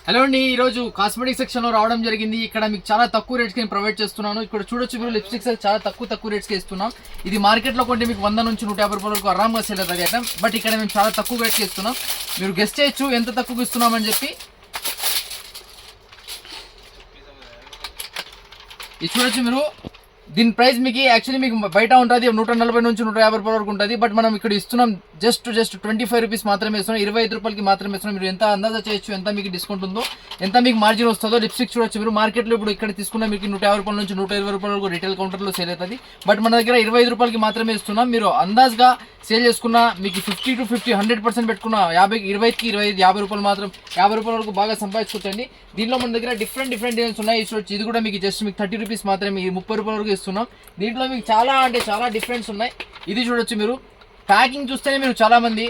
Hello అండి, ఈరోజు cosmetic section లో రావడం జరిగింది. ఇక్కడ మీకు చాలా తక్కువ రేట్స్ కి ప్రొవైడ్ చేస్తున్నాను. ఇక్కడ చూడొచ్చు, మీరు లిప్స్టిక్స్ చాలా తక్కువ రేట్స్ కి ఇస్తున్నాం. ఇది మార్కెట్ లో కొంటే మీకు 100 నుంచి 150 రూపాయల వరకు ఆరాంగా సేల్ అవుతుంది ఐటమ్. బట్ ఇక్కడ మేము చాలా తక్కువ రేట్కి ఇస్తున్నాం. మీరు గెస్ట్ చేయొచ్చు ఎంత తక్కువకి ఇస్తున్నామని చెప్పి. ఇది చూడొచ్చు మీరు, దీని ప్రైస్ మీకు యాక్చువల్లీ మీకు బయట ఉంటుంది 140 నుంచి 150 రూపాయల వరకు ఉంటుంది. బట్ మనం ఇక్కడ ఇస్తున్నాం జస్ట్ 25 రూపీస్ మాత్రమే ఇస్తున్నాం, 25 రూపాయలకి మాత్రమే ఇస్తున్నాం. మీరు ఎంత అందాజా చేయొచ్చు, ఎంత మీకు డిస్కౌంట్ ఉందో, ఎంత మీకు మార్జిన్ వస్తుందో. లిప్స్టిక్ చూడొచ్చు మీరు, మార్కెట్లో ఇప్పుడు ఇక్కడ తీసుకున్న మీకు 150 రూపాయల నుంచి 120 రూపాయల వరకు రిటైల్ కౌంటర్లో సేల్ అవుతుంది. బట్ మన దగ్గర 25 రూపాయలకి మాత్రమే ఇస్తున్నాం. మీరు అందాజ్గా సేల్ చేసుకున్న మీకు 50 to 50 100% పెట్టుకున్న 20కి 25 50 రూపాయలు మాత్రం 50 రూపాయల వరకు బాగా సంపాదించుకోవచ్చండి. దీనిలో మన దగ్గర డిఫరెంట్ డిజైన్స్ ఉన్నాయి. చూడొచ్చు, ఇది కూడా మీకు జస్ట్ మీకు 30 రూపీస్ మాత్రమే, 30 రూపాయల వరకు ఇస్తున్నాం. దీంట్లో మీకు చాలా డిఫరెన్స్ ఉన్నాయి. ఇది చూడొచ్చు మీరు, ప్యాకింగ్ చూస్తేనే మీరు చాలా మంది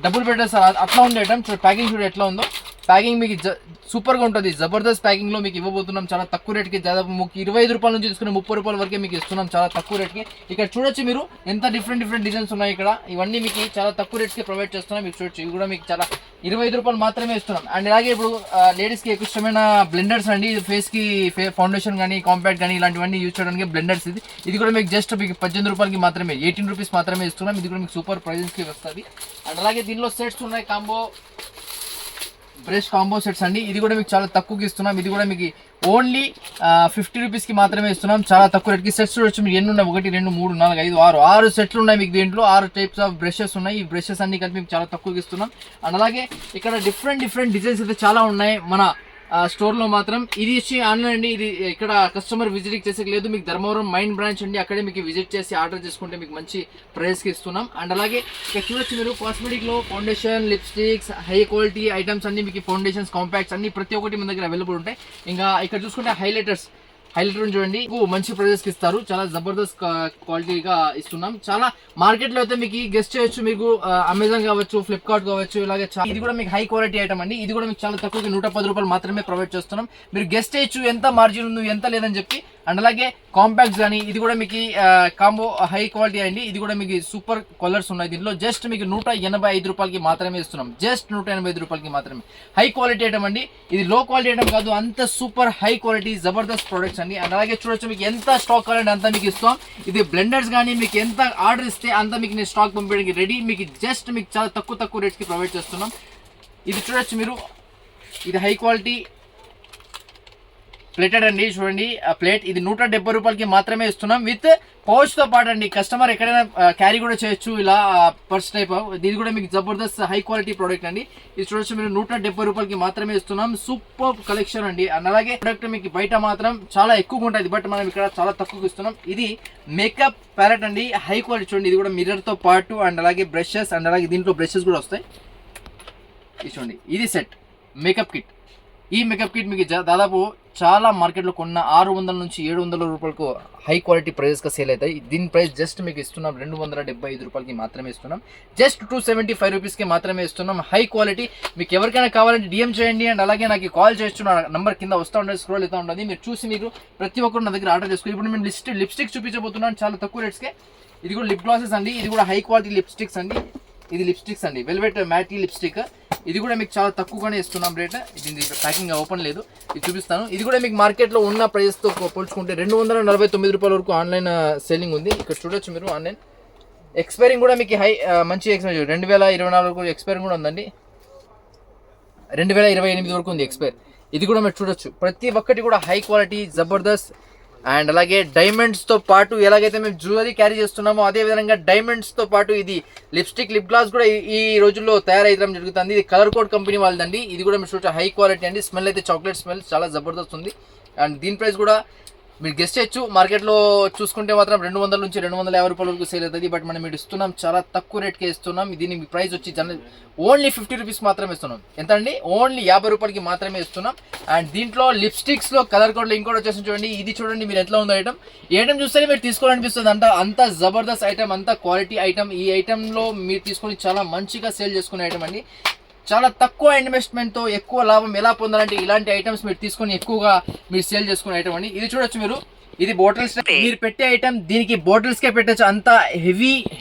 డబ్బులు పెట్టారు సార్, అట్లా ఉండే ఐటమ్. ప్యాకింగ్ చూడ ఎట్లా ఉందో, ప్యాకింగ్ మీకు సూపర్గా ఉంటుంది. జబర్దస్త్ ప్యాకింగ్లో మీకు ఇవ్వబోతున్నాం చాలా తక్కువ రేట్కి. దాదాపు మీకు 25 రూపాయల నుంచి తీసుకుని 30 రూపాయల వరకే మీకు ఇస్తున్నాం చాలా తక్కువ రేట్కి. ఇక్కడ చూడొచ్చు మీరు ఎంత డిఫరెంట్ డిజైన్స్ ఉన్నాయి. ఇక్కడ ఇవన్నీ మీకు చాలా తక్కువ రేట్కి ప్రొవైడ్ చేస్తున్నాం. మీకు చూడొచ్చు, ఇవి కూడా మీకు చాలా 25 రూపాయలు మాత్రమే ఇస్తున్నాం. అండ్ అలాగే ఇప్పుడు లేడీస్కి ఎక్కువ ఇష్టమైన బ్లెండర్స్ అండి. ఇది ఫేస్కి ఫౌండేషన్ కానీ కాంపాక్ట్ కానీ ఇలాంటివన్నీ యూజ్ చేయడానికి బ్లెండర్స్. ఇది కూడా మీకు జస్ట్ మీకు 18 రూపాయలకి మాత్రమే, 18 రూపీస్ మాత్రమే ఇస్తున్నాం. ఇది కూడా మీకు సూపర్ ప్రైజెస్కి వస్తుంది. అండ్ అలాగే దీనిలో సెట్స్ ఉన్నాయి, బ్రష్ కాంబో సెట్స్ అండి. ఇది కూడా మీకు చాలా తక్కువకి ఇస్తున్నాం. ఇది కూడా మీకు ఓన్లీ 50 రూపీస్కి మాత్రమే ఇస్తున్నాం, చాలా తక్కువ రేట్కి. సెట్స్ చూడొచ్చు మీరు ఎన్ని ఉన్నాయి, 1 2 3 4 5 6 సెట్లు ఉన్నాయి మీకు. దీంట్లో 6 టైప్స్ ఆఫ్ బ్రషెస్ ఉన్నాయి. ఈ బ్రషెస్ అన్ని కలిపి మీకు చాలా తక్కువకి ఇస్తున్నాం. అండ్ అలాగే ఇక్కడ డిఫరెంట్ డిజైన్స్ అయితే చాలా ఉన్నాయి మన స్టోర్లో మాత్రం. ఇది వచ్చి ఆన్లైన్ అండి. ఇది ఇక్కడ కస్టమర్ విజిట్ చేసే లేదు, మీకు ధర్మవరం మైన్ బ్రాంచ్ అండి. అక్కడే మీకు విజిట్ చేసి ఆర్డర్ చేసుకుంటే మీకు మంచి ప్రైస్కి ఇస్తున్నాం. అండ్ అలాగే ఇక్కడ చూడొచ్చు మీరు, కాస్మెటిక్లో foundation, lipsticks, high quality items అన్ని మీకు, ఫౌండేషన్స్, కాంపాక్ట్స్ అన్ని ప్రతి ఒక్కటి మన దగ్గర అవైలబుల్ ఉంటాయి. ఇంకా ఇక్కడ చూసుకుంటే హైలైటర్ చూడండి, మంచి ప్రైజెస్కి ఇస్తారు, చాలా జబర్దస్త్ క్వాలిటీగా ఇస్తున్నాం. చాలా మార్కెట్లో అయితే మీకు గెస్ట్ చేయొచ్చు, మీకు అమెజాన్ కావచ్చు, ఫ్లిప్కార్ట్ కావచ్చు, ఇలాగే ఇది కూడా మీకు హై క్వాలిటీ ఐటమ్ అండి. ఇది కూడా మీకు చాలా తక్కువగా 110 రూపాయలు మాత్రమే ప్రొవైడ్ చేస్తున్నాం. మీరు గెస్ట్ చేయొచ్చు ఎంత మార్జిన్ ఉంది, ఎంత లేదని చెప్పి. అండ్ అలాగే కాంపాక్ట్స్ కానీ, ఇది కూడా మీకు కాంబో హై క్వాలిటీ అండి. ఇది కూడా మీకు సూపర్ కలర్స్ ఉన్నాయి. దీంట్లో జస్ట్ మీకు 185 రూపాయలకి మాత్రమే ఇస్తున్నాం, జస్ట్ 185 రూపాయలకి మాత్రమే. హై క్వాలిటీ ఐటమ్ అండి, ఇది లో క్వాలిటీ ఐటమ్ కాదు, అంత super high quality Jabardasth products అండి. అండ్ అలాగే చూడొచ్చు, మీకు ఎంత స్టాక్ కావాలంటే అంత మీకు ఇస్తాం. ఇది బ్లెండర్స్ కానీ మీకు ఎంత ఆర్డర్ ఇస్తే అంత మీకు నేను స్టాక్ పంపించడానికి రెడీ. మీకు జస్ట్ మీకు చాలా తక్కువ రేట్స్కి ప్రొవైడ్ చేస్తున్నాం. ఇది చూడొచ్చు మీరు, ఇది హై క్వాలిటీ ప్లేటెడ్ అండి. చూడండి ఆ ప్లేట్, ఇది 170 రూపాయలకి మాత్రమే ఇస్తున్నాం, విత్ పౌచ్తో పాటు అండి. కస్టమర్ ఎక్కడైనా క్యారీ కూడా చేయొచ్చు, ఇలా పర్స్ టైప్. ఇది కూడా మీకు జబర్దస్త్ హై క్వాలిటీ ప్రోడక్ట్ అండి. ఇది చూడొచ్చు మీరు, 170 రూపాయలకి మాత్రమే ఇస్తున్నాం. సూపర్ కలెక్షన్ అండి. అండ్ అలాగే ప్రోడక్ట్ మీకు బయట మాత్రం చాలా ఎక్కువగా ఉంటుంది, బట్ మనం ఇక్కడ చాలా తక్కువకి ఇస్తున్నాం. ఇది మేకప్ ప్యాలెట్ అండి, హై క్వాలిటీ. చూడండి, ఇది కూడా మిర్రర్తో పాటు, అండ్ అలాగే బ్రషెస్, అండ్ అలాగే దీంట్లో బ్రషెస్ కూడా వస్తాయి. ఇది చూడండి, ఇది సెట్ మేకప్ కిట్. ఈ మేకప్ కిట్ మీకు దాదాపు చాలా మార్కెట్లో కొన్న 600 నుంచి 700 రూపాయలకు హై క్వాలిటీ ప్రైజెస్గా సేల్ అవుతాయి. దీని ప్రైస్ జస్ట్ మీకు ఇస్తున్నాం 275 రూపాయలకి మాత్రమే ఇస్తున్నాం, జస్ట్ 275 రూపీస్కి మాత్రమే ఇస్తున్నాం. High quality. మీకు ఎవరికైనా కావాలంటే డిఎం చేయండి, అండ్ అలాగే నాకు కాల్ చేయొచ్చు. నా నంబర్ కింద వస్తూ ఉంటుంది, స్క్రోల్ అవుతూ ఉంటుంది. మీరు చూసి మీరు ప్రతి ఒక్కరు నా దగ్గర ఆర్డర్ చేసుకోండి. ఇప్పుడు నేను లిప్స్టిక్స్ చూపించబోతున్నాను చాలా తక్కువ రేట్స్కే. ఇది కూడా లిప్ గ్లాసెస్ అండి, ఇది కూడా హై క్వాలిటీ లిప్స్టిక్స్ అండి. ఇది లిప్స్టిక్స్ అండి, వెల్వెట్ మ్యాటీ లిప్స్టిక్. ఇది కూడా మీకు చాలా తక్కువగానే ఇస్తున్నాం రేట్. ఇది ప్యాకింగ్ ఓపెన్ లేదు, ఇది చూపిస్తాను. ఇది కూడా మీకు మార్కెట్లో ఉన్న ప్రైస్తో పోల్చుకుంటే 249 రూపాయల వరకు ఆన్లైన్ సెల్లింగ్ ఉంది. ఇక్కడ చూడొచ్చు మీరు, ఆన్లైన్ ఎక్స్పైరింగ్ కూడా మీకు మంచి ఎక్స్పైర్ 2024 వరకు ఎక్స్పైరింగ్ కూడా ఉందండి, 2028 వరకు ఉంది ఎక్స్పైర్. ఇది కూడా మీరు చూడొచ్చు, ప్రతి ఒక్కటి కూడా హై క్వాలిటీ జబర్దస్త్. అండ్ అలాగే డైమండ్స్తో పాటు ఎలాగైతే మేము జ్యువెలరీ క్యారీ చేస్తున్నామో అదే విధంగా డైమండ్స్తో పాటు ఇది లిప్స్టిక్, లిప్ గ్లాస్ కూడా ఈ రోజుల్లో తయారైతే జరుగుతుంది. ఇది కలర్ కోడ్ కంపెనీ వాళ్ళదండి. ఇది కూడా మీరు చూడొచ్చు, హై క్వాలిటీ అండి. స్మెల్ అయితే చాక్లెట్ స్మెల్ చాలా జబర్దస్త్ ఉంది. అండ్ దీని ప్రైస్ కూడా మీరు గెస్ట్ చేయొచ్చు. మార్కెట్లో చూసుకుంటే మాత్రం 200 నుంచి 250 రూపాయల వరకు సేల్ అవుతుంది, బట్ మనం మీరు ఇస్తున్నాం చాలా తక్కువ రేట్కి ఇస్తున్నాం. దీని ప్రైస్ వచ్చి ఓన్లీ 50 రూపీస్ మాత్రమే ఇస్తున్నాం. ఎంత అండి, ఓన్లీ 50 రూపాయలకి మాత్రమే ఇస్తున్నాం. అండ్ దీంట్లో లిప్స్టిక్స్లో కలర్ కోడ్లో ఇంకోటి వచ్చేసి చూడండి, ఇది చూడండి మీరు ఎట్లా ఉందో ఐటమ్. ఈ ఐటమ్ చూస్తే మీరు తీసుకోవాలనిపిస్తుంది, అంత జబర్దస్త్ ఐటమ్, అంత క్వాలిటీ ఐటమ్. ఈ ఐటమ్లో మీరు తీసుకొని చాలా మంచిగా సేల్ చేసుకునే ఐటమ్ అండి. చాలా తక్కువ ఇన్వెస్ట్మెంట్తో ఎక్కువ లాభం ఎలా పొందాలంటే ఇలాంటి ఐటమ్స్ మీరు తీసుకొని ఎక్కువగా మీరు సేల్ చేసుకునే ఐటమ్ అండి. ఇది చూడొచ్చు మీరు, ఇది బాటిల్స్ మీరు పెట్టే ఐటమ్ దీనికి బాటిల్స్ కే పెట్టచ్చు. అంత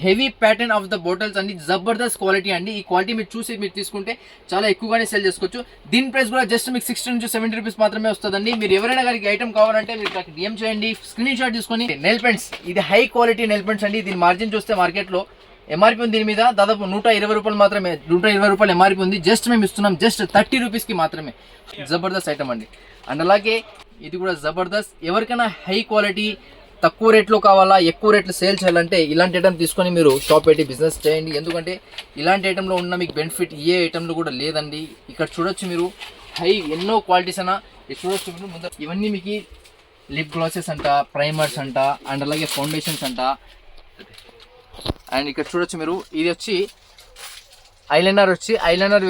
heavy pattern of the bottles అండి, జబర్దస్త్ క్వాలిటీ అండి. ఈ క్వాలిటీ మీరు చూసి మీరు తీసుకుంటే చాలా ఎక్కువగానే సెల్ చేసుకోవచ్చు. దీని ప్రైస్ కూడా జస్ట్ మీకు 60 నుంచి 70 రూపీస్ మాత్రమే వస్తుందండి. మీరు ఎవరైనా గారికి ఐటమ్ కావాలంటే మీరు నాకు DM చేయండి, స్క్రీన్ షాట్ తీసుకొని. నెయిల్ పెయింట్స్, ఇది హై క్వాలిటీ నెయిల్ పెయింట్స్ అండి. దీని మార్జిన్ చూస్తే మార్కెట్ లో MRP ఉంది దీని మీద దాదాపు 120 రూపాయలు మాత్రమే, 120 రూపాయలు MRP ఉంది. జస్ట్ మేము ఇస్తున్నాం జస్ట్ 30 రూపీస్కి మాత్రమే. జబర్దస్త్ ఐటమ్ అండి. అండ్ అలాగే ఇది కూడా జబర్దస్త్. ఎవరికైనా హై క్వాలిటీ తక్కువ రేట్లో కావాలా, ఎక్కువ రేట్లు సేల్ చేయాలంటే ఇలాంటి ఐటమ్ తీసుకొని మీరు షాప్ పెట్టి బిజినెస్ చేయండి. ఎందుకంటే ఇలాంటి ఐటెంలో ఉన్న మీకు బెనిఫిట్ ఏ ఐటెంలో కూడా లేదండి. ఇక్కడ చూడొచ్చు మీరు హై ఎన్నో క్వాలిటీస్ అన్న చూడొచ్చు మీరు ముందు. ఇవన్నీ మీకు లిప్ గ్లాసెస్ అంట, ప్రైమర్స్ అంట, అండ్ అలాగే ఫౌండేషన్స్ అంట. అండ్ ఇక్కడ చూడొచ్చు మీరు ఇది వచ్చి ఐలైనర్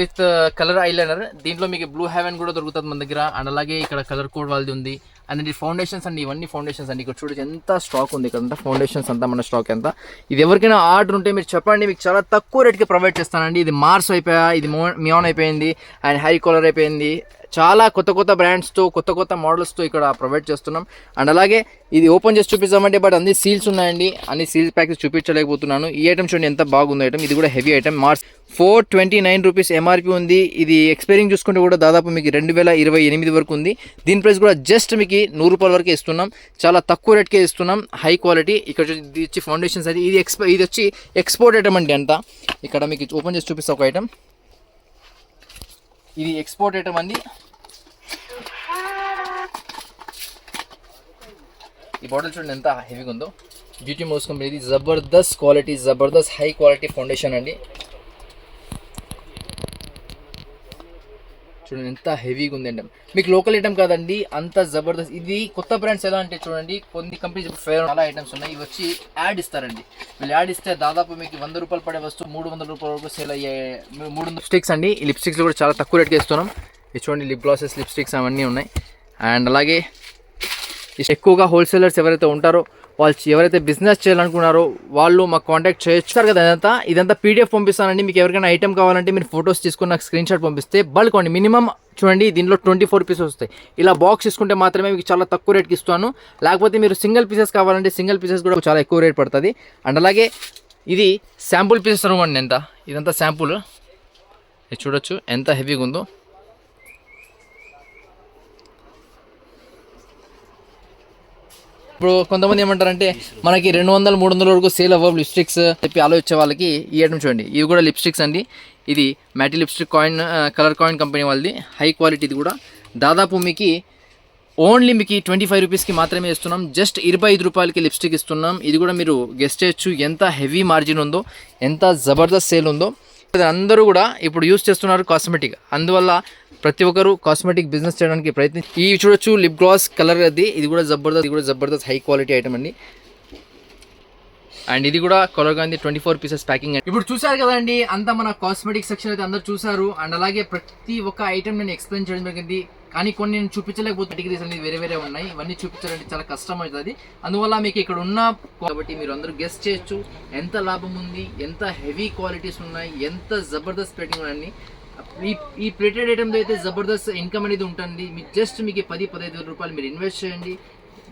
విత్ కలర్ ఐలైనర్. దీంట్లో మీకు బ్లూ హెవెన్ కూడా దొరుకుతుంది మన దగ్గర. అండ్ అలాగే ఇక్కడ కలర్ కోడ్ వాళ్ళది ఉంది. అండ్ ఇది ఫౌండేషన్స్ అండి, ఇవన్నీ ఫౌండేషన్స్ అండి. ఇక్కడ చూడొచ్చు ఎంత స్టాక్ ఉంది ఇక్కడ, ఫౌండేషన్స్ అంతా మన స్టాక్ ఎంత. ఇది ఎవరికైనా ఆర్డర్ ఉంటే మీరు చెప్పండి, మీకు చాలా తక్కువ రేట్కి ప్రొవైడ్ చేస్తానండి. ఇది మార్స్ అయిపోయా, ఇది మియాన్ అయిపోయింది, అండ్ హై కలర్ అయిపోయింది. చాలా కొత్త బ్రాండ్స్తో కొత్త మోడల్స్తో ఇక్కడ ప్రొవైడ్ చేస్తున్నాం. అండ్ అలాగే ఇది ఓపెన్ చేసి చూపిస్తామంటే బట్ అన్ని సీల్స్ ఉన్నాయండి, అన్ని సీల్స్ ప్యాకెట్స్ చూపించలేకపోతున్నాను. ఈ ఐటమ్ చూడండి ఎంత బాగుంది ఐటమ్. ఇది కూడా హెవీ ఐటమ్. మార్స్ 429 రూపీస్ MRP ఉంది. ఇది ఎక్స్పైరింగ్ చూసుకుంటే కూడా దాదాపు మీకు 2028 వరకు ఉంది. దీని ప్రైస్ కూడా జస్ట్ మీకు 100 రూపాయల వరకే ఇస్తున్నాం. చాలా తక్కువ రేట్కే ఇస్తున్నాం, హై క్వాలిటీ. ఇక్కడ ఇది వచ్చి ఫౌండేషన్స్ అది. ఇది వచ్చి ఎక్స్పోర్ట్ ఐటమ్ అండి అంతా. ఇక్కడ మీకు ఓపెన్ చేసి చూపిస్తా ఒక ఐటమ్. ఇది ఎక్స్పోర్ట్ ఐటమ్ అండి. ఈ బాటిల్ చూడండి ఎంత హెవీగా ఉందో. బ్యూటీ మోస్ కంపెనీ, ఇది Jabardasth quality, Jabardasth high quality foundation అండి. చూడండి ఎంత హెవీగా ఉందండి. మీకు లోకల్ ఐటమ్ కాదండి, అంత జబర్దస్త్. ఇది కొత్త బ్రాండ్స్ ఎలా అంటే చూడండి, కొన్ని కంపెనీస్ ఫేర్ చాలా ఐటమ్స్ ఉన్నాయి. ఇవి వచ్చి యాడ్ ఇస్తారండి. వీళ్ళు యాడ్ ఇస్తే దాదాపు మీకు 100 రూపాయలు పడే వస్తువు 300 రూపాయల వరకు సేల్ అయ్యే 300 స్టిక్స్ అండి. ఈ లిప్స్టిక్స్ కూడా చాలా తక్కువ రేట్కి ఇస్తున్నాం. ఇది చూడండి లిప్ గ్లాసెస్, లిప్స్టిక్స్ అవన్నీ ఉన్నాయి. అండ్ అలాగే ఎక్కువగా హోల్సేలర్స్ ఎవరైతే ఉంటారో వాళ్ళు ఎవరైతే బిజినెస్ చేయాలనుకున్నారో వాళ్ళు మాకు కాంటాక్ట్ చేయొచ్చు కదా. ఇదంతా PDF పంపిస్తానండి. మీకు ఎవరికైనా ఐటమ్ కావాలంటే మీరు ఫొటోస్ తీసుకుని నాకు స్క్రీన్ షాట్ పంపిస్తే బల్క్ అండి. మినిమం చూడండి దీంట్లో 24 పీసెస్ వస్తాయి. ఇలా బాక్స్ తీసుకుంటే మాత్రమే మీకు చాలా తక్కువ రేట్కి ఇస్తాను. లేకపోతే మీరు సింగిల్ పీసెస్ కావాలంటే సింగిల్ పీసెస్ కూడా చాలా ఎక్కువ రేట్ పడుతుంది. అండ్ అలాగే ఇది శాంపుల్ పీసెస్ అనుకోండి ఎంత. ఇదంతా శాంపుల్. ఇది చూడొచ్చు ఎంత హెవీగా ఉందో. ఇప్పుడు కొంతమంది ఏమంటారంటే మనకి 200-300 వరకు సేల్ అవ్వవు లిప్స్టిక్స్ చెప్పి ఆలోచించే వాళ్ళకి ఈ ఐటమ్ చూడండి. ఇవి కూడా లిప్స్టిక్స్ అండి. ఇది మ్యాటి లిప్స్టిక్ కలర్ కాయిన్ కంపెనీ వాళ్ళది, హై క్వాలిటీ. ఇది కూడా దాదాపు మీకు ఓన్లీ మీకు 25 రూపీస్కి మాత్రమే ఇస్తున్నాం. జస్ట్ 25 రూపాయలకి లిప్స్టిక్ ఇస్తున్నాం. ఇది కూడా మీరు గెస్ట్ చేయొచ్చు ఎంత హెవీ మార్జిన్ ఉందో, ఎంత జబర్దస్త్ సేల్ ఉందో. అందరూ కూడా ఇప్పుడు యూస్ చేస్తున్నారు కాస్మెటిక్. అందువల్ల ప్రతి ఒక్కరు కాస్మెటిక్ బిజినెస్ చేయడానికి ఈ చూడొచ్చు లిప్ గ్లాస్ కలర్ అది. ఇది కూడా జబర్దస్త్ హై క్వాలిటీ ఐటమ్ అండి. అండ్ ఇది కూడా కలర్గా 24 పీసెస్ ప్యాకింగ్. ఇప్పుడు చూసారు కదండి అంతా మన కాస్మెటిక్ సెక్షన్ అయితే అందరు చూసారు. అండ్ అలాగే ప్రతి ఒక్క ఐటమ్ నేను ఎక్స్ప్లెయిన్ చేయడం జరిగింది. కానీ కొన్ని నేను చూపించలేకపోతే కేటగిరీస్ అనేది వేరే ఉన్నాయి. ఇవన్నీ చూపించాలంటే చాలా కష్టం అవుతుంది. అందువల్ల మీకు ఇక్కడ ఉన్న కాబట్టి మీరు అందరూ గెస్ట్ చేయొచ్చు ఎంత లాభం ఉంది, ఎంత హెవీ క్వాలిటీస్ ఉన్నాయి, ఎంత జబర్దస్త్ ప్లేటింగ్ ఉన్నాయి. ఈ ప్లేటెడ్ ఐటమ్లో అయితే జబర్దస్త్ ఇన్కమ్ అనేది ఉంటుంది. మీకు జస్ట్ మీకు 10-15 రూపాయలు మీరు ఇన్వెస్ట్ చేయండి,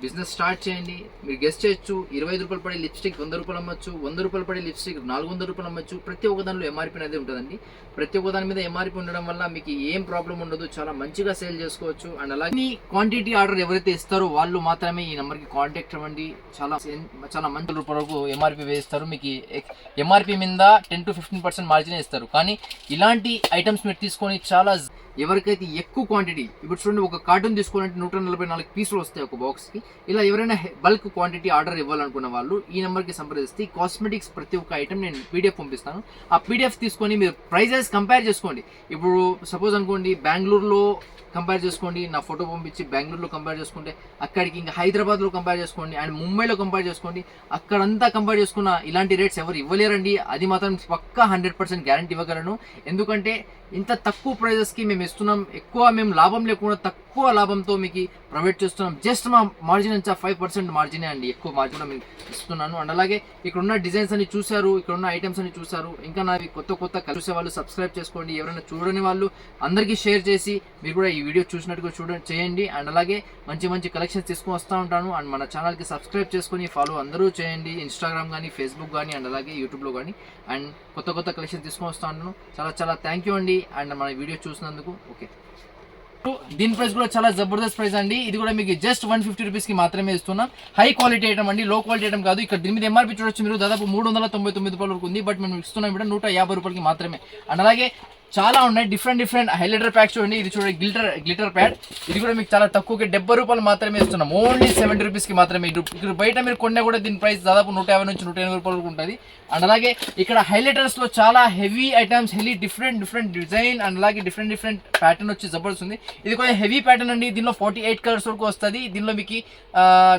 బిజినెస్ స్టార్ట్ చేయండి. మీరు గెస్ట్ చేయొచ్చు 25 రూపాయలు పడే లిప్స్టిక్ 100 రూపాయలు అమ్మచ్చు, 100 రూపాయలు పడే లిప్స్టిక్ 400 రూపాయలు అమ్మచ్చు. ప్రతి ఒక్క దానిలో MRP అనేది ఉంటుందండి. ప్రతి ఒక్క దాని మీద MRP ఉండడం వల్ల మీకు ఏం ప్రాబ్లం ఉండదు, చాలా మంచిగా సేల్ చేసుకోవచ్చు. అండ్ అలాగే క్వాంటిటీ ఆర్డర్ ఎవరైతే ఇస్తారో వాళ్ళు మాత్రమే ఈ నెంబర్కి కాంటాక్ట్ అవ్వండి. చాలా మంచి రూపాయల వరకు MRP వేస్తారు. మీకు MRP మీద 10-15% మార్జిన్ ఇస్తారు. కానీ ఇలాంటి ఐటమ్స్ మీరు తీసుకొని చాలా ఎవరికైతే ఎక్కువ క్వాంటిటీ, ఇప్పుడు చూడండి ఒక కార్టూన్ తీసుకోవాలంటే 144 పీసులు వస్తాయి ఒక బాక్స్కి. ఇలా ఎవరైనా బల్క్ క్వాంటిటీ ఆర్డర్ ఇవ్వాలనుకున్న వాళ్ళు ఈ నెంబర్కి సంప్రదిస్తే కాస్మెటిక్స్ ప్రతి ఒక్క ఐటమ్ నేను PDF పంపిస్తాను. ఆ PDF తీసుకొని మీరు ప్రైజెస్ కంపేర్ చేసుకోండి. ఇప్పుడు సపోజ్ అనుకోండి బెంగళూరులో కంపేర్ చేసుకోండి, నా ఫోటో పంపించి బెంగళూరులో కంపేర్ చేసుకుంటే అక్కడికి, ఇంకా హైదరాబాద్లో కంపేర్ చేసుకోండి, అండ్ ముంబైలో కంపేర్ చేసుకోండి. అక్కడంతా కంపేర్ చేసుకున్న ఇలాంటి రేట్స్ ఎవరు ఇవ్వలేరండి. అది మాత్రం పక్కా 100% గ్యారంటీ ఇవ్వగలను. ఎందుకంటే ఇంత తక్కువ ప్రైజెస్కి మేము ఇస్తున్నాం. ఎక్కువ మేము లాభం లేకుండా తక్కువ తక్కువ లాభంతో మీకు ప్రొవైడ్ చేస్తున్నాం. జస్ట్ మా మార్జిన్ నుంచి 5% మార్జినే అండి, ఎక్కువ మార్జిన్ మీకు ఇస్తున్నాను. అండ్ అలాగే ఇక్కడ ఉన్న డిజైన్స్ అని చూసారు, ఇక్కడ ఉన్న ఐటమ్స్ అని చూసారు. ఇంకా నావి కొత్త చూసే వాళ్ళు సబ్స్క్రైబ్ చేసుకోండి. ఎవరైనా చూడని వాళ్ళు అందరికీ షేర్ చేసి మీరు కూడా ఈ వీడియో చూసినట్టుగా చేయండి. అండ్ అలాగే మంచి కలెక్షన్స్ తీసుకుని వస్తూ ఉంటాను. అండ్ మన ఛానల్కి సబ్స్క్రైబ్ చేసుకొని ఫాలో అందరూ చేయండి, ఇన్స్టాగ్రామ్ కానీ, ఫేస్బుక్ కానీ, అండ్ అలాగే యూట్యూబ్లో కానీ. అండ్ కొత్త కలెక్షన్ తీసుకొని వస్తూ ఉంటాను. చాలా థ్యాంక్ యూ అండి అండ్ మన వీడియో చూసినందుకు. ఓకే, దీని ప్రైస్ కూడా చాలా జబర్దస్త్ ప్రైస్ అండి. ఇది కూడా మీకు జస్ట్ 150 రూపీస్కి మాత్రమే ఇస్తున్నాం. హై క్వాలిటీ ఐటమ్ అండి, లో క్వాలిటీ ఐటమ్ కాదు. ఇక్కడ దీని మీద ఎంఆర్పీ చూడొచ్చు మీరు, దాదాపు 399 రూపాయల వరకు ఉంది. బట్ మేము ఇస్తున్నాం ఇక్కడ 150 రూపాయలకి మాత్రమే. అండ్ అలాగే చాలా ఉన్నాయి డిఫరెంట్ హైలైటర్ ప్యాక్ చూడండి. ఇది చూడండి గ్లిటర్ ప్యాడ్, ఇది కూడా మీకు చాలా తక్కువకి 70 రూపాయలు మాత్రమే ఇస్తున్నాం. ఓన్లీ 70 రూపీస్కి మాత్రమే. ఇక్కడ బయట మీరు కొన్నా కూడా దీని ప్రైస్ దాదాపు 150 నుంచి 180 రూపాయల వరకు ఉంటుంది. అండ్ అలాగే ఇక్కడ హైలైటర్స్లో చాలా heavy items, different design and అలాగే డిఫరెంట్ ప్యాటర్న్ వచ్చి జబర్దస్త్ ఉంది. ఇది కొంచెం హెవీ ప్యాటర్న్ అండి, దీనిలో 48 కలర్స్ వరకు వస్తుంది. దీనిలో మీకు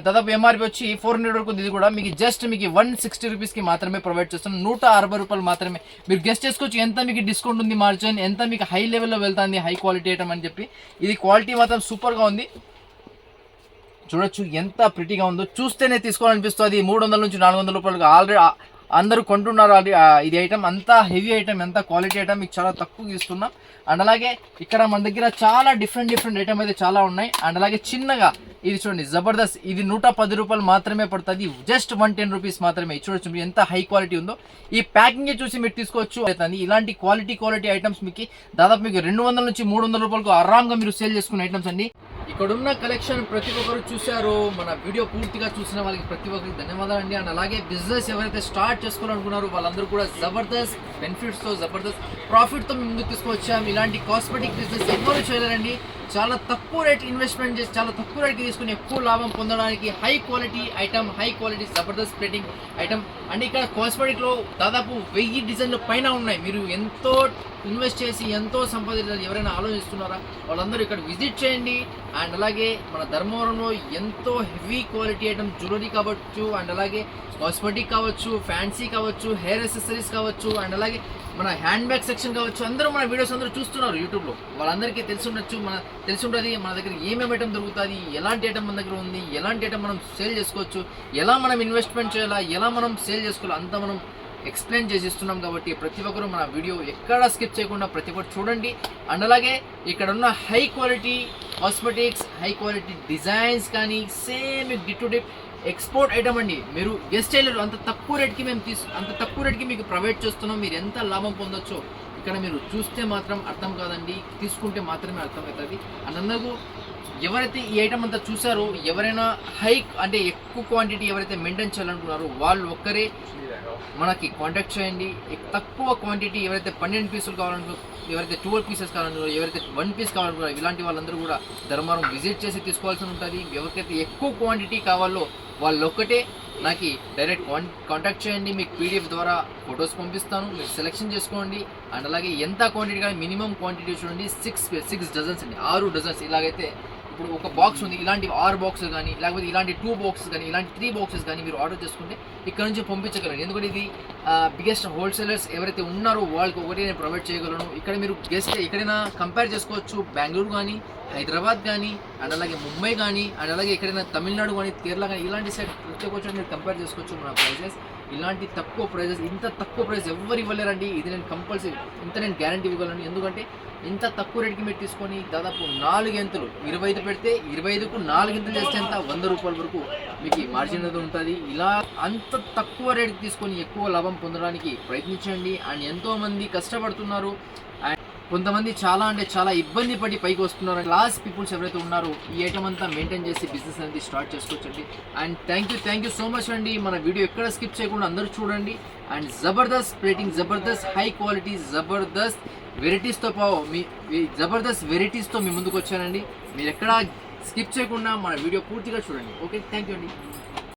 దాదాపు ఎంఆర్పీ వచ్చి 400 వరకు ఉంది. ఇది కూడా మీకు జస్ట్ మీకు 160 రూపీస్కి మాత్రమే ప్రొవైడ్ చేస్తున్నాం. 160 రూపాయలు మాత్రమే. మీరు గెస్ట్ చేసుకోవచ్చు ఎంత మీకు డిస్కౌంట్ ఉంది, మార్జిన్ ఎంత మీకు హై లెవెల్లో వెళ్తుంది, హై క్వాలిటీ ఐటమ్ అని చెప్పి. ఇది క్వాలిటీ మాత్రం సూపర్గా ఉంది. చూడొచ్చు ఎంత ప్రిటీగా ఉందో, చూస్తేనే తీసుకోవాలనిపిస్తుంది. 300 నుంచి 400 రూపాయలు ఆల్రెడీ అందరూ కొంటున్నారు. ఇది ఐటమ్ అంతా హెవీ ఐటమ్, ఎంత క్వాలిటీ ఐటమ్ మీకు చాలా తక్కువ ఇస్తున్నాం. అండ్ అలాగే ఇక్కడ మన దగ్గర చాలా డిఫరెంట్ ఐటమ్ అయితే చాలా ఉన్నాయి. అండ్ అలాగే చిన్నగా ఇది చూడండి జబర్దస్త్, ఇది 110 రూపాయలు మాత్రమే పడుతుంది. జస్ట్ 110 రూపీస్ మాత్రమే. చూడొచ్చు మీరు ఎంత హై క్వాలిటీ ఉందో. ఈ ప్యాకింగ్ చూసి మీరు తీసుకోవచ్చు. ఇలాంటి క్వాలిటీ ఐటమ్స్ మీకు దాదాపు మీకు 200 నుంచి 300 రూపాయలకు ఆరాంగా మీరు సేల్ చేసుకునే ఐటమ్స్ అండి. ఇక్కడ ఉన్న కలెక్షన్ ప్రతి ఒక్కరు చూశారు. మన వీడియో పూర్తిగా చూసిన వాళ్ళకి ప్రతి ఒక్కరికి ధన్యవాదాలు అండి. అండ్ అలాగే బిజినెస్ ఎవరైతే స్టార్ట్ చేసుకోవాలనుకున్నారో వాళ్ళందరూ కూడా జబర్దస్త్ బెనిఫిట్స్తో, జబర్దస్త్ ప్రాఫిట్తో మేము ముందుకు తీసుకొచ్చాం. ఇలాంటి కాస్మెటిక్ బిజినెస్ ఎవరు చేయలేరండి. చాలా తక్కువ రేట్ ఇన్వెస్ట్మెంట్ చేసి చాలా తక్కువ రేట్కి తీసుకుని ఎక్కువ లాభం పొందడానికి high quality item, high quality Jabardasth plating item and ఇక్కడ కాస్మెటిక్లో దాదాపు 1000 డిజైన్ల పైన ఉన్నాయి. మీరు ఎంతో ఇన్వెస్ట్ చేసి ఎంతో సంపాదించాలి ఎవరైనా ఆలోచిస్తున్నారా వాళ్ళందరూ ఇక్కడ విజిట్ చేయండి. అండ్ అలాగే మన ధర్మవరంలో ఎంతో హెవీ క్వాలిటీ ఐటమ్ జ్యువెలరీ కావచ్చు, అండ్ అలాగే కాస్మెటిక్ కావచ్చు, ఫ్యాన్సీ కావచ్చు, హెయిర్ యాక్సెసరీస్ కావచ్చు, అండ్ అలాగే మన హ్యాండ్ బ్యాగ్ సెక్షన్ కావచ్చు. అందరూ మన వీడియోస్ అందరూ చూస్తున్నారు యూట్యూబ్లో. వాళ్ళందరికీ తెలిసి ఉంటుంది మన దగ్గర ఏమేమి ఐటమ్ దొరుకుతుంది, ఎలాంటి ఐటమ్ మన దగ్గర ఉంది, ఎలాంటి ఐటమ్ మనం సేల్ చేసుకోవచ్చు, ఎలా మనం ఇన్వెస్ట్మెంట్ చేయాలా, ఎలా మనం సేల్ చేసుకోవాలి అంతా మనం ఎక్స్ప్లెయిన్ చేసి ఇస్తున్నాం. కాబట్టి ప్రతి ఒక్కరు మన వీడియో ఎక్కడ స్కిప్ చేయకుండా ప్రతి ఒక్కరు చూడండి. అండ్ అలాగే ఇక్కడ ఉన్న high quality cosmetics, high quality designs కానీ same dip to dip export item అండి. మీరు గెస్ట్ చేయలేరు, అంత తక్కువ రేట్కి మీకు ప్రొవైడ్ చేస్తున్నాం. మీరు ఎంత లాభం పొందొచ్చో ఇక్కడ మీరు చూస్తే మాత్రం అర్థం కాదండి, తీసుకుంటే మాత్రమే అర్థమవుతుంది. అండ్ అందరూ ఎవరైతే ఈ ఐటమ్ అంతా చూసారో, ఎవరైనా హై అంటే ఎక్కువ క్వాంటిటీ ఎవరైతే మెయింటైన్ చేయాలనుకున్నారో వాళ్ళు ఒక్కరే మనకి కాంటాక్ట్ చేయండి. తక్కువ క్వాంటిటీ ఎవరైతే 12 పీసులు కావాలనుకున్నారో, ఎవరైతే 12 పీసెస్ కావాలనుకున్నారో, ఎవరైతే 1 పీస్ కావాలనుకున్నారో ఇలాంటి వాళ్ళందరూ కూడా ధర్మవరం విజిట్ చేసి తీసుకోవాల్సి ఉంటుంది. ఎవరికైతే ఎక్కువ క్వాంటిటీ కావాలో వాళ్ళు ఒక్కటే నాకు డైరెక్ట్ కాంటాక్ట్ చేయండి. మీకు పీడిఎఫ్ ద్వారా ఫొటోస్ పంపిస్తాను, మీరు సెలెక్షన్ చేసుకోండి. అండ్ అలాగే ఎంత క్వాంటిటీ కానీ మినిమం క్వాంటిటీ చూడండి 6 డజన్స్ అండి, 6 డజన్స్. ఇలాగైతే ఇప్పుడు ఒక బాక్స్ ఉంది, ఇలాంటి 6 బాక్సెస్ కానీ, లేకపోతే ఇలాంటి 2 బాక్సెస్ కానీ, ఇలాంటి 3 బాక్సెస్ కానీ మీరు ఆర్డర్ చేసుకుంటే ఇక్కడ నుంచి పంపించగలను. ఎందుకంటే ఇది బిగ్గెస్ట్ హోల్సేలర్స్ ఎవరైతే ఉన్నారో వాళ్ళకి ఒకటి నేను ప్రొవైడ్ చేయగలను. ఇక్కడ మీరు గెస్ట్ ఎక్కడైనా కంపేర్ చేసుకోవచ్చు, బెంగళూరు కానీ, హైదరాబాద్ కానీ, అండ్ అలాగే ముంబై కానీ, అండ్ అలాగే ఎక్కడైనా తమిళనాడు కానీ, కేరళ కానీ ఇలాంటి సైడ్ ప్రతి ఒక్క మీరు కంపేర్ చేసుకోవచ్చు. మన ప్రైజెస్ ఇలాంటి తక్కువ ప్రైజెస్, ఇంత తక్కువ ప్రైస్ ఎవరు ఇవ్వలేరండి. ఇది నేను కంపల్సరీ ఇంత నేను గ్యారంటీ ఇవ్వగలను. ఎందుకంటే ఇంత తక్కువ రేట్కి మీరు తీసుకొని దాదాపు 4 గంటలు 25 పెడితే 25కు 4 గంటలు చేస్తే ఎంత 100 రూపాయల వరకు మీకు మార్జిన్ అనేది ఉంటుంది. ఇలా అంత తక్కువ రేట్కి తీసుకొని ఎక్కువ లాభం పొందడానికి ప్రయత్నించండి. అండ్ ఎంతోమంది కష్టపడుతున్నారు. అండ్ కొంతమంది చాలా ఇబ్బంది పడి పైకి వస్తున్నారు. క్లాస్ పీపుల్స్ ఎవరైతే ఉన్నారో ఈ ఐటమ్ అంతా మెయింటైన్ చేసి బిజినెస్ అనేది స్టార్ట్ చేసుకోవచ్చండి. And thank you so much అండి. మన వీడియో ఎక్కడ స్కిప్ చేయకుండా అందరూ చూడండి. అండ్ జబర్దస్త్ ప్లేటింగ్, జబర్దస్త్ హై క్వాలిటీ, జబర్దస్త్ వెరైటీస్తో జబర్దస్త్ వెరైటీస్తో మీ ముందుకు వచ్చానండి. మీరు ఎక్కడ స్కిప్ చేయకుండా మన వీడియో పూర్తిగా చూడండి. ఓకే, థ్యాంక్ యూ అండి.